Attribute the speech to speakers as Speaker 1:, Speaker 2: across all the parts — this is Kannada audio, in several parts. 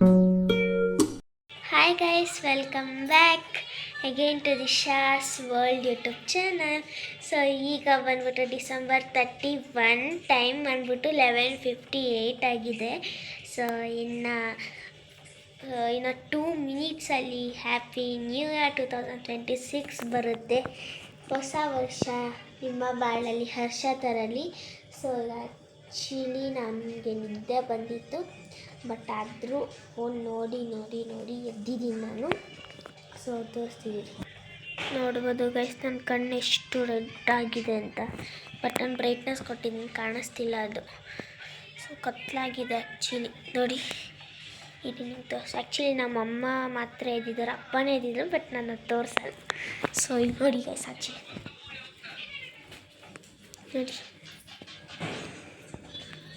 Speaker 1: Hi guys, welcome back again to Disha's World YouTube channel. So ಈಗ ಬಂದ್ಬಿಟ್ಟು ಡಿಸೆಂಬರ್ 31 ಟೈಮ್ ಬಂದ್ಬಿಟ್ಟು 11:58 ಆಗಿದೆ. ಸೊ ಇನ್ನು 2 ಮಿನಿಟ್ಸಲ್ಲಿ ಹ್ಯಾಪಿ ನ್ಯೂ ಇಯರ್ 2026 ಬರುತ್ತೆ. ಹೊಸ ವರ್ಷ ನಿಮ್ಮ ಬಾಳಲ್ಲಿ ಹರ್ಷ ತರಲಿ. ಸೊ ಆ್ಯಕ್ಚುಲಿ ನನಗೆ ನಿದ್ದೆ ಬಂದಿತ್ತು, ಬಟ್ ಆದರೂ ಫೋನ್ ನೋಡಿ ಎದ್ದಿದ್ದೀನಿ ನಾನು. ಸೊ ತೋರಿಸ್ತೀನಿ, ನೋಡ್ಬೋದು ಗೈಸ್ ನನ್ನ ಕಣ್ಣು ಎಷ್ಟು ರೆಡ್ ಆಗಿದೆ ಅಂತ. ಬಟ್ ನಾನು ಬ್ರೈಟ್ನೆಸ್ ಕೊಟ್ಟಿದ್ದೀನಿ, ಕಾಣಿಸ್ತಿಲ್ಲ ಅದು. ಸೊ ಕತ್ಲಾಗಿದೆ ಆ್ಯಕ್ಚುಲಿ ನೋಡಿ. ಇದನ್ನು ಆ್ಯಕ್ಚುಲಿ ನಮ್ಮಮ್ಮ ಮಾತ್ರ ಎದ್ದಿದ್ದಾರೆ, ಅಪ್ಪನೇ ಎದ್ದಿದ್ರು, ಬಟ್ ನಾನು ತೋರಿಸಲ್ಲ. ಸೊ ಈಗ ನೋಡಿ ಗೈಸ್, ಆ್ಯಕ್ಚುಲಿ ನೋಡಿ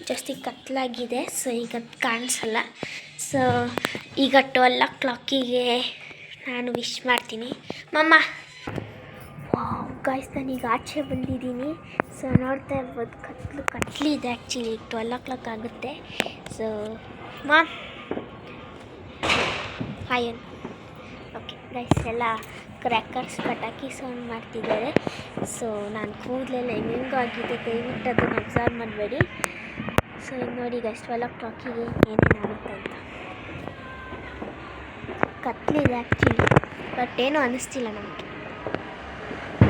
Speaker 1: ಜಾಸ್ತಿ ಕತ್ಲಾಗಿದೆ. ಸೊ ಈಗ ಕಾಣಿಸಲ್ಲ. ಸೊ ಈಗ 12 o'clock ನಾನು ವಿಶ್ ಮಾಡ್ತೀನಿ. ಮಮ್ಮ ಗಾಯ್ಸ್, ನಾನೀಗ ಆಚೆ ಬಂದಿದ್ದೀನಿ. ಸೊ ನೋಡ್ತಾ ಇರ್ಬೋದು, ಕತ್ಲಿದೆ ಆ್ಯಕ್ಚುಲಿ. 12 o'clock ಆಗುತ್ತೆ. ಸೊ ಹಾಯನ್ ಓಕೆ ಗೈಸ್, ಎಲ್ಲ ಕ್ರ್ಯಾಕರ್ಸ್ ಪಟಾಕಿ ಸೌಂಡ್ ಮಾಡ್ತಿದ್ದಾರೆ. ಸೊ ನಾನು ಕೂದಲೆಲ್ಲ ಹೆಂಗೆಂಗೋ ಆಗಿದೆ, ದಯವಿಟ್ಟು ಅದನ್ನು ಅಬ್ಸರ್ವ್ ಮಾಡಬೇಡಿ. ಸೊ ಈಗ ನೋಡಿ ಗೈಸ್, 12 o'clock ಏನೇನಾಗುತ್ತೆ ಅಂತ. ಕತ್ಲಿದೆ ಆ್ಯಕ್ಚುಲಿ, ಬಟ್ ಏನೂ ಅನ್ನಿಸ್ತಿಲ್ಲ ನಮಗೆ.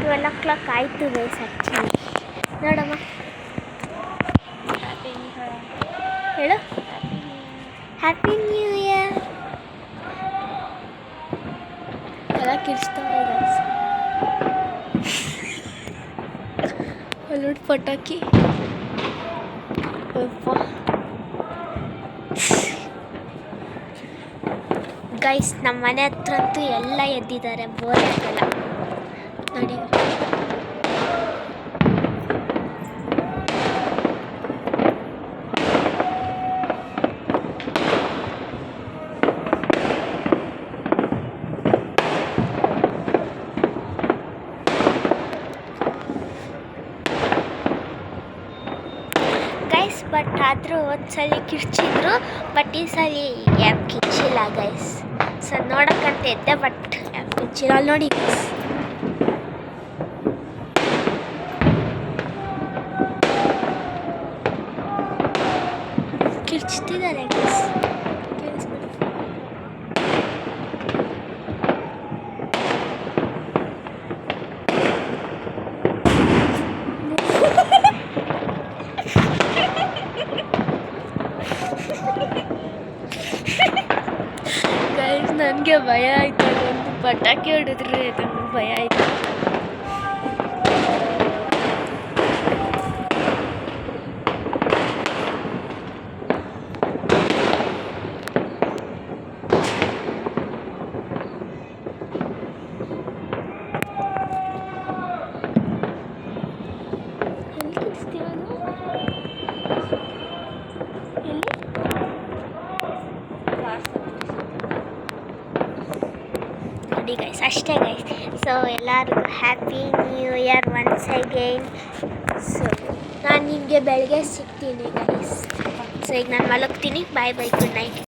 Speaker 1: 12 o'clock ಆಯಿತು ಗೈಸ್ ಆ್ಯಕ್ಚುಲಿ. ನೋಡಮ್ಮ, ಹೇಳು ಹ್ಯಾಪಿ ನ್ಯೂ ಇಯರ್. ಎಲ್ಲ ಕಿರ್ಚ್ತವ್ರೆ ಗೈಸ್, ಅಲ್ಲೋಡಿ ಪಟಾಕಿ. ಗೈಸ್, ನಮ್ಮ ಮನೆ ಹತ್ರ ಅಂತೂ ಎಲ್ಲ ಎದ್ದಿದ್ದಾರೆ, ಬೋರ್ ಆಗಲ್ಲ ನೋಡಿ. ಗೈಸ್, ಬಟ್ ಆದರೂ ಒಂದ್ಸಲಿ ಕಿರ್ಚಿದ್ರು, ಬಟ್ ಈ ಸಲ ಯಾಕೆ ಕಿರ್ಚಿಲ್ಲ ಗೈಸ್. ಸೊ ನೋಡೋಕ್ಕಂತ ಎದ್ದೆ, ಬಟ್ ಯಾಕೆ ಕಿರ್ಚಿಲ್ಲ ನೋಡಿ ಗೈಸ್. ಕಿರ್ಚ್ತಿದ್ದಾರೆ ಗೈಸ್, ಗೈಸ್ ನನಗೆ ಭಯ ಆಯ್ತು. ಒಂದು ಪಟಾಕಿ ಹೊಡೆದ್ರೆ ನನಗೆ ಭಯ ಆಯಿತು. ಎಲ್ಲಿ ಕಿರ್ಚ್ತೀವನು? ಎಲ್ಲಿ? ನೋಡಿ ಗೈಸ್, ಅಷ್ಟೇ ಗೈಸ್. ಸೊ ಎಲ್ಲರಿಗೂ happy new year once again. So ನಾನು ನಿಮಗೆ ಬೆಳಗ್ಗೆ ಸಿಗ್ತೀನಿ ಗೈಸ್. ಸೊ ಈಗ ನಾನು ಮಲಗ್ತೀನಿ. Bye good night.